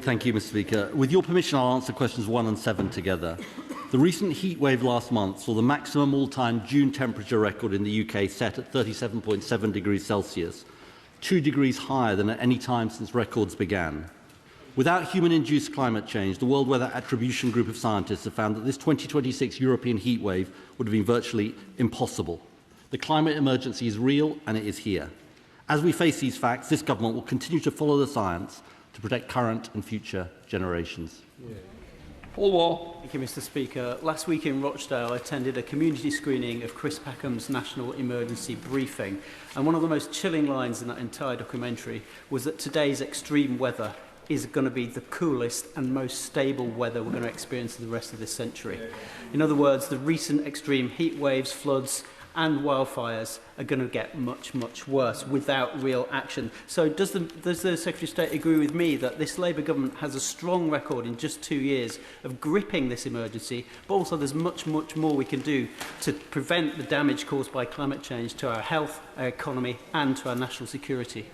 Thank you, Mr. Speaker. With your permission, I'll answer questions 1 and 7 together. The recent heat wave last month saw the maximum all-time June temperature record in the UK set at 37.7 degrees Celsius, 2 degrees higher than at any time since records began. Without human-induced climate change, the World Weather Attribution Group of scientists have found that this 2026 European heat wave would have been virtually impossible. The climate emergency is real and it is here. As we face these facts, this government will continue to follow the science to protect current and future generations. Paul Wall. Thank you, Mr. Speaker. Last week in Rochdale, I attended a community screening of Chris Packham's National Emergency Briefing, and one of the most chilling lines in that entire documentary was that today's extreme weather is going to be the coolest and most stable weather we're going to experience in the rest of this century. In other words, the recent extreme heat waves, floods and wildfires are going to get much, much worse without real action. So does the Secretary of State agree with me that this Labour government has a strong record in just 2 years of gripping this emergency, but also there's much, much more we can do to prevent the damage caused by climate change to our health, our economy and to our national security?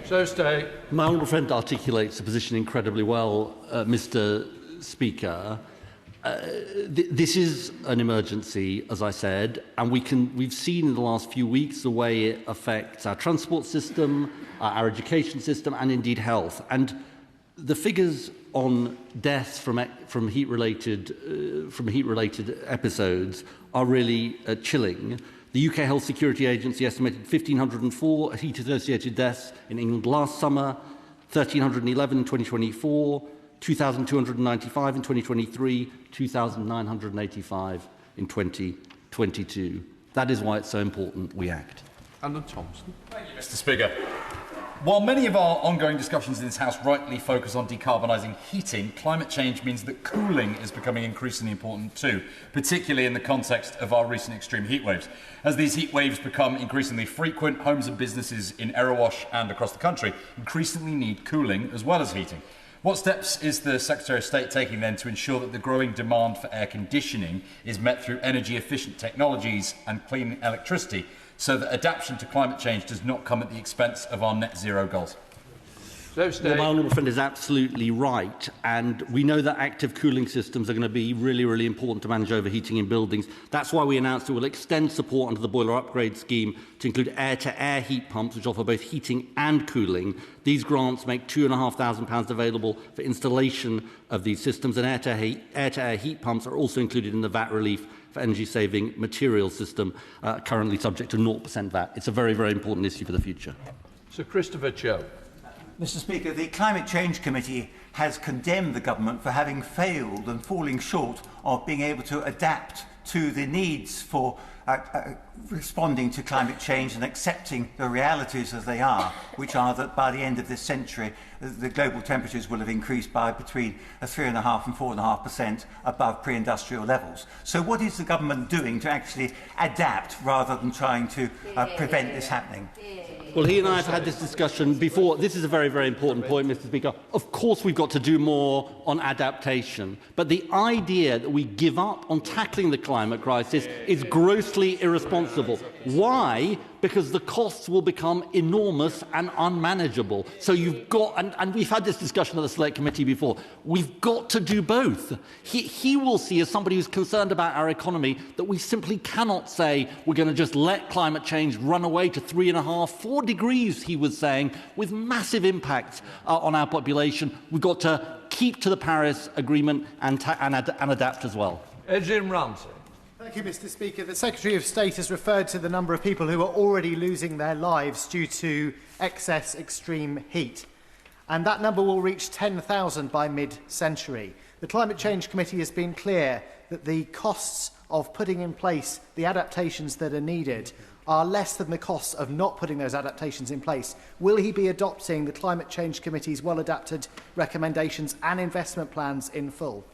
So stay. My honourable friend articulates the position incredibly well, Mr. Speaker. This is an emergency, as I said, and we've seen in the last few weeks the way it affects our transport system, our education system, and indeed health. And the figures on deaths from heat-related episodes are really chilling. The UK Health Security Agency estimated 1,504 heat-associated deaths in England last summer, 1,311 in 2024. 2,295 in 2023, 2,985 in 2022. That is why it's so important we act. Alan Thompson. Thank you, Mr. Speaker. While many of our ongoing discussions in this House rightly focus on decarbonising heating, climate change means that cooling is becoming increasingly important too, particularly in the context of our recent extreme heat waves. As these heat waves become increasingly frequent, homes and businesses in Erewash and across the country increasingly need cooling as well as heating. What steps is the Secretary of State taking then to ensure that the growing demand for air conditioning is met through energy-efficient technologies and clean electricity, so that adaptation to climate change does not come at the expense of our net zero goals? Well, my honourable friend is absolutely right, and we know that active cooling systems are going to be really, really important to manage overheating in buildings. That's why we announced that we'll extend support under the boiler upgrade scheme to include air-to-air heat pumps, which offer both heating and cooling. These grants make £2,500 available for installation of these systems, and air-to-air heat pumps are also included in the VAT relief for energy-saving materials system, currently subject to 0% VAT. It's a very, very important issue for the future. Sir Christopher Cho. Mr. Speaker, the Climate Change Committee has condemned the government for having failed and falling short of being able to adapt to the needs for responding to climate change and accepting the realities as they are, which are that by the end of this century, the global temperatures will have increased by between 3.5% and 4.5% above pre-industrial levels. So what is the government doing to actually adapt rather than trying to prevent this happening? Well, he and I have had this discussion before. This is a very, very important point, Mr. Speaker. Of course, we've got to do more on adaptation. But the idea that we give up on tackling the climate crisis is grossly irresponsible. Why? Because the costs will become enormous and unmanageable. So you've got, and we've had this discussion at the Select Committee before, we've got to do both. He will see, as somebody who's concerned about our economy, that we simply cannot say we're going to just let climate change run away to 3.5, 4 degrees, he was saying, with massive impacts on our population. We've got to keep to the Paris Agreement and adapt as well. Jim Ramsey. Thank you, Mr. Speaker. The Secretary of State has referred to the number of people who are already losing their lives due to excess extreme heat. And that number will reach 10,000 by mid-century. The Climate Change Committee has been clear that the costs of putting in place the adaptations that are needed are less than the costs of not putting those adaptations in place. Will he be adopting the Climate Change Committee's well-adapted recommendations and investment plans in full?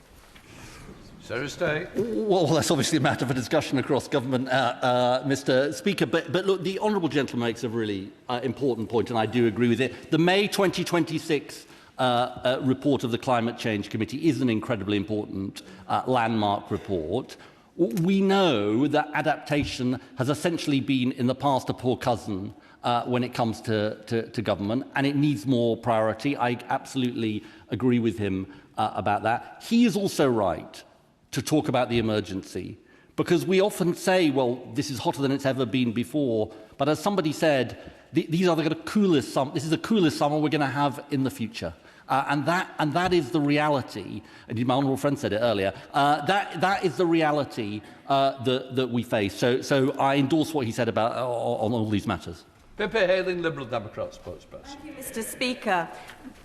Well, that's obviously a matter for discussion across government, Mr. Speaker. But look, the honourable gentleman makes a really important point, and I do agree with it. The May 2026 report of the Climate Change Committee is an incredibly important landmark report. We know that adaptation has essentially been, in the past, a poor cousin when it comes to government, and it needs more priority. I absolutely agree with him about that. He is also right to talk about the emergency, because we often say, well, this is hotter than it's ever been before, but as somebody said, these are the coolest summer. This is the coolest summer we're going to have in the future. And that is the reality. Indeed, my honourable friend said it earlier. That is the reality that we face. So I endorse what he said about on all these matters. Pippa Hailing, Liberal Democrat spokesperson. Thank you, Mr. Speaker.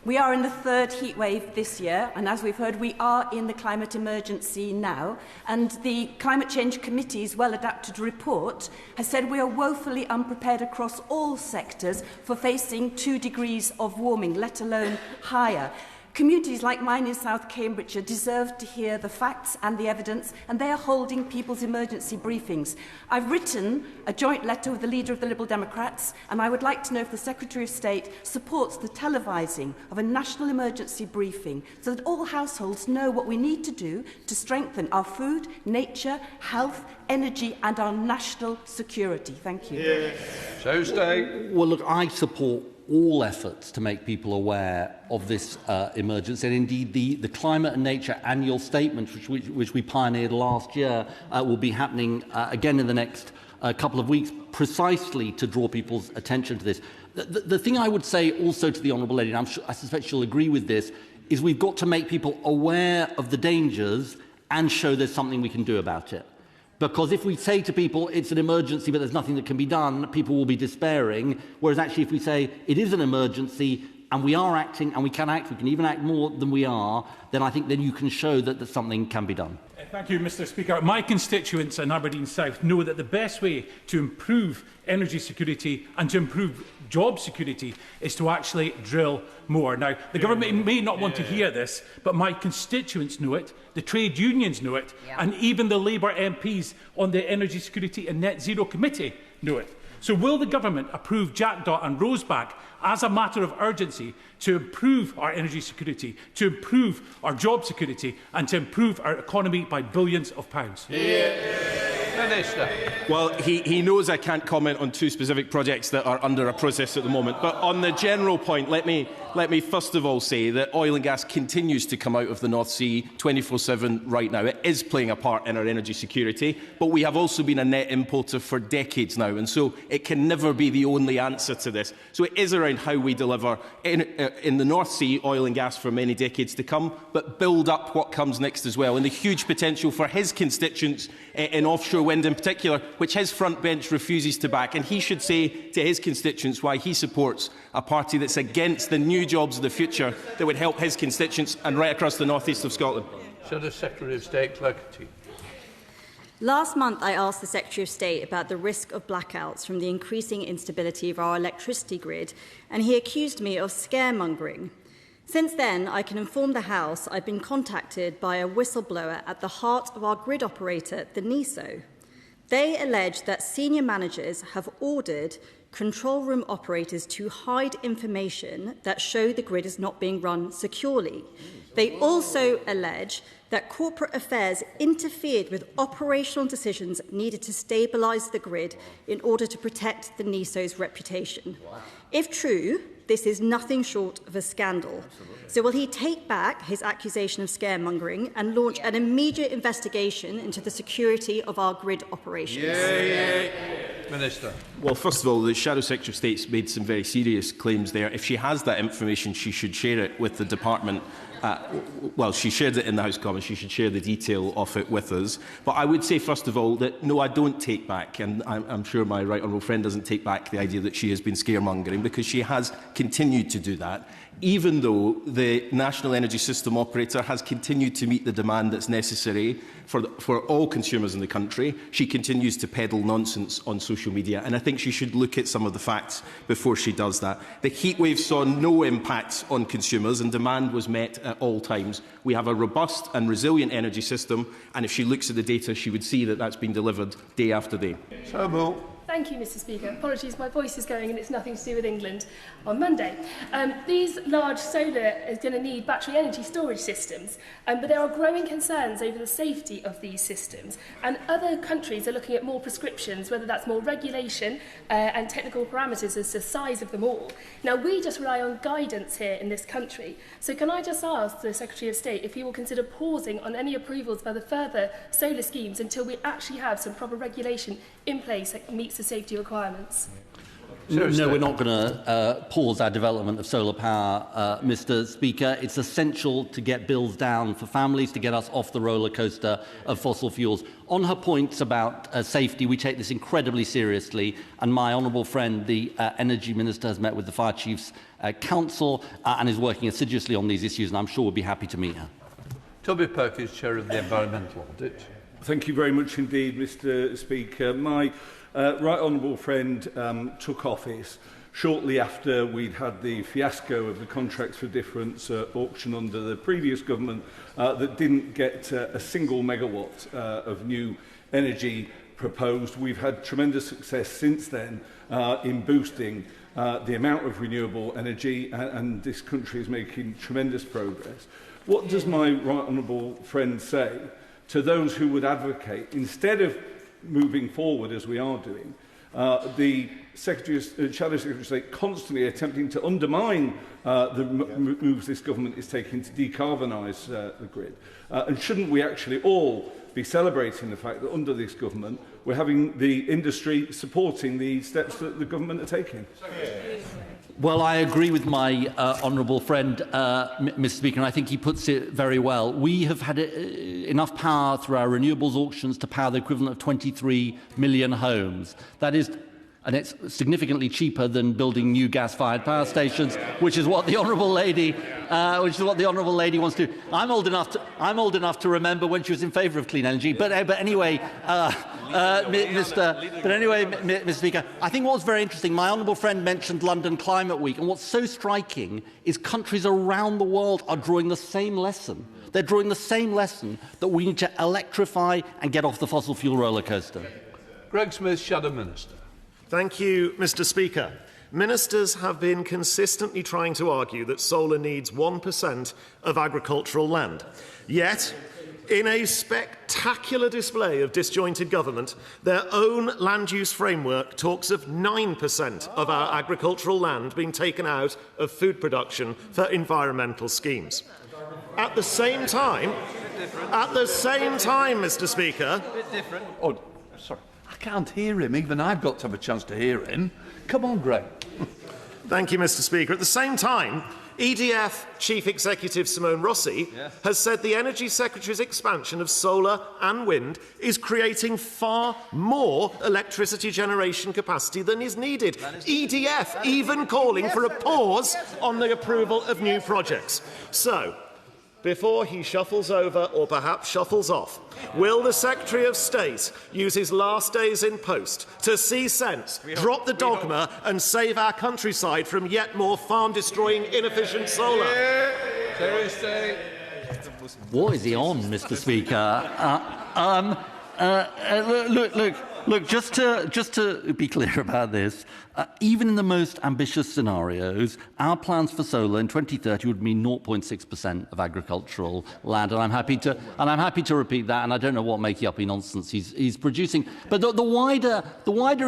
We are in the third heatwave this year, and as we've heard, we are in the climate emergency now. And the Climate Change Committee's well-adapted report has said we are woefully unprepared across all sectors for facing 2 degrees of warming, let alone higher. Communities like mine in South Cambridgeshire deserve to hear the facts and the evidence, and they are holding people's emergency briefings. I've written a joint letter with the leader of the Liberal Democrats, and I would like to know if the Secretary of State supports the televising of a national emergency briefing so that all households know what we need to do to strengthen our food, nature, health, energy and our national security. Thank you. Yes. So stay. Well, look, I support all efforts to make people aware of this emergency, and indeed the Climate and Nature annual statement, which we pioneered last year, will be happening again in the next couple of weeks, precisely to draw people's attention to this. The thing I would say also to the Honourable Lady, and I suspect she'll agree with this, is we've got to make people aware of the dangers and show there's something we can do about it. Because if we say to people it's an emergency but there's nothing that can be done, people will be despairing. Whereas actually if we say it is an emergency and we are acting and we can even act more than we are, then I think then you can show that something can be done. Thank you, Mr. Speaker. My constituents in Aberdeen South know that the best way to improve energy security and to improve job security is to actually drill more. Now, the government may not want to hear this, but my constituents know it, the trade unions know it, and even the Labour MPs on the Energy Security and Net Zero Committee know it. So will the government approve Jackdaw and Roseback as a matter of urgency to improve our energy security, to improve our job security and to improve our economy by billions of pounds? Minister. Well, he knows I can't comment on 2 specific projects that are under a process at the moment. But on the general point, let me first of all say that oil and gas continues to come out of the North Sea 24/7 right now. It is playing a part in our energy security, but we have also been a net importer for decades now, and so it can never be the only answer to this. So it is around how we deliver in the North Sea oil and gas for many decades to come, but build up what comes next as well, and the huge potential for his constituents in offshore wind in particular, which his front bench refuses to back. And he should say to his constituents why he supports a party that's against the new jobs of the future that would help his constituents and right across the north east of Scotland. So the Secretary of State, Coutinho. Last month, I asked the Secretary of State about the risk of blackouts from the increasing instability of our electricity grid, and he accused me of scaremongering. Since then, I can inform the House I've been contacted by a whistleblower at the heart of our grid operator, the NESO. They allege that senior managers have ordered control room operators to hide information that show the grid is not being run securely. They also allege that corporate affairs interfered with operational decisions needed to stabilise the grid in order to protect the NESO's reputation. If true, this is nothing short of a scandal. So will he take back his accusation of scaremongering and launch an immediate investigation into the security of our grid operations? Minister. Well, first of all, the Shadow Secretary of State's made some very serious claims there. If she has that information, she should share it with the department. Well, she shared it in the House of Commons. She should share the detail of it with us. But I would say, first of all, that no, I don't take back, and I'm sure my right honourable friend doesn't take back the idea that she has been scaremongering, because she has continued to do that, even though the National Energy System Operator has continued to meet the demand that's necessary for all consumers in the country. She continues to peddle nonsense on social media, and I think she should look at some of the facts before she does that. The heatwave saw no impact on consumers, and demand was met at all times. We have a robust and resilient energy system, and if she looks at the data, she would see that that's been delivered day after day. So, Thank you, Mr. Speaker. Apologies, my voice is going and it's nothing to do with England on Monday. These large solar is going to need battery energy storage systems, but there are growing concerns over the safety of these systems. And other countries are looking at more prescriptions, whether that's more regulation and technical parameters as to the size of them all. Now, we just rely on guidance here in this country. So can I just ask the Secretary of State if he will consider pausing on any approvals for the further solar schemes until we actually have some proper regulation in place that meets the safety requirements? No, we're not going to pause our development of solar power, Mr. Speaker. It's essential to get bills down for families, to get us off the roller coaster of fossil fuels. On her points about safety, we take this incredibly seriously, and my honourable friend, the Energy Minister, has met with the Fire Chiefs Council and is working assiduously on these issues, and I'm sure we'll be happy to meet her. Toby Perkins, Chair of the Environmental Audit. Thank you very much indeed, Mr. Speaker. My right honourable friend took office shortly after we'd had the fiasco of the Contracts for Difference auction under the previous government that didn't get a single megawatt of new energy proposed. We've had tremendous success since then in boosting the amount of renewable energy, and this country is making tremendous progress. What does my right honourable friend say to those who would advocate, instead of moving forward as we are doing, the Shadow Secretary of State constantly attempting to undermine the moves this government is taking to decarbonise the grid? And shouldn't we actually all be celebrating the fact that under this government we're having the industry supporting the steps that the government are taking? Well, I agree with my honourable friend, Mr. Speaker, and I think he puts it very well. We have had enough power through our renewables auctions to power the equivalent of 23 million homes. That is, and it's significantly cheaper than building new gas-fired power stations, which is what the honourable lady, wants to do. I'm old enough to remember when she was in favour of clean energy. But anyway, Mr. Speaker, I think what's very interesting, my honourable friend mentioned London Climate Week, and what's so striking is countries around the world are drawing the same lesson. They're drawing the same lesson that we need to electrify and get off the fossil fuel roller coaster. Greg Smith, Shadow Minister. Thank you, Mr. Speaker. Ministers have been consistently trying to argue that solar needs 1% of agricultural land. Yet, in a spectacular display of disjointed government, their own land use framework talks of 9% of our agricultural land being taken out of food production for environmental schemes. At the same time, Mr. Speaker... Oh, sorry. I can't hear him. Even I've got to have a chance to hear him. Come on, Greg. Thank you, Mr. Speaker. At the same time, EDF Chief Executive Simone Rossi has said the Energy Secretary's expansion of solar and wind is creating far more electricity generation capacity than is needed. EDF even calling for a pause on the approval of new projects. So, before he shuffles over or perhaps shuffles off, will the Secretary of State use his last days in post to see sense, drop the dogma and save our countryside from yet more farm-destroying inefficient solar? What is he on, Mr. Speaker? Look, just to be clear about this, even in the most ambitious scenarios, our plans for solar in 2030 would mean 0.6% of agricultural land, and I'm happy to repeat that. And I don't know what makey-uppy nonsense he's producing. But the wider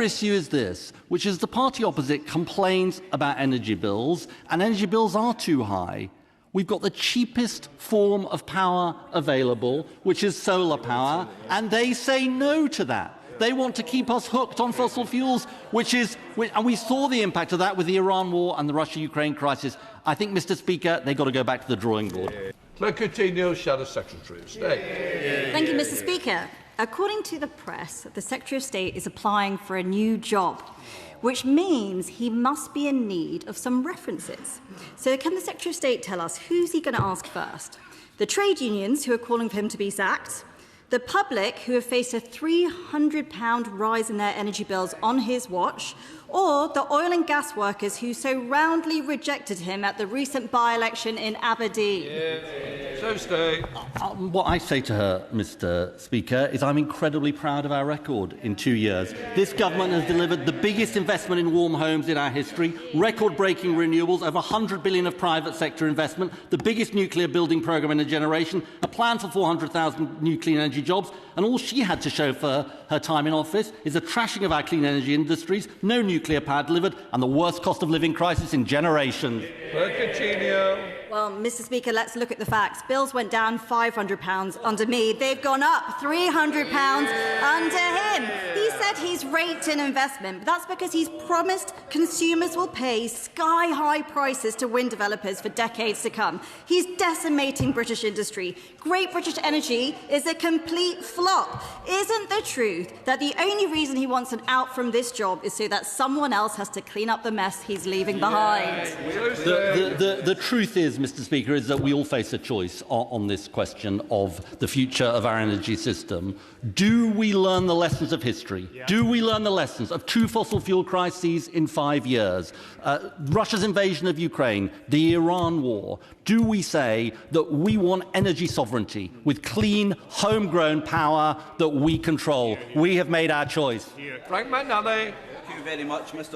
issue is this, which is the party opposite complains about energy bills, and energy bills are too high. We've got the cheapest form of power available, which is solar power, and they say no to that. They want to keep us hooked on fossil fuels, and we saw the impact of that with the Iran war and the Russia-Ukraine crisis. I think, Mr. Speaker, they've got to go back to the drawing board. Coutinho, Shadow Secretary of State. Thank you, Mr. Speaker. According to the press, the Secretary of State is applying for a new job, which means he must be in need of some references. So can the Secretary of State tell us who's he going to ask first? The trade unions who are calling for him to be sacked? The public, who have faced a £300 rise in their energy bills on his watch, or the oil and gas workers who so roundly rejected him at the recent by-election in Aberdeen? So stay. What I say to her, Mr. Speaker, is I'm incredibly proud of our record in 2 years. This government has delivered the biggest investment in warm homes in our history, record-breaking renewables, over $100 billion of private sector investment, the biggest nuclear building programme in a generation, a plan for 400,000 new clean energy jobs, and all she had to show for her time in office is a trashing of our clean energy industries, no nuclear power delivered, and the worst cost of living crisis in generations. Coutinho. Well, Mr. Speaker, let's look at the facts. Bills went down £500 under me. They've gone up £300 under him. He said he's raked in investment, but that's because he's promised consumers will pay sky-high prices to wind developers for decades to come. He's decimating British industry. Great British Energy is a complete flop. Isn't the truth that the only reason he wants an out from this job is so that someone else has to clean up the mess he's leaving behind? The truth is, Mr. Speaker, is that we all face a choice on this question of the future of our energy system. Do we learn the lessons of history? Yeah. Do we learn the lessons of 2 fossil fuel crises in 5 years? Russia's invasion of Ukraine, the Iran war. Do we say that we want energy sovereignty with clean, homegrown power that we control? We have made our choice. Frank McNally. Thank you very much, Mr.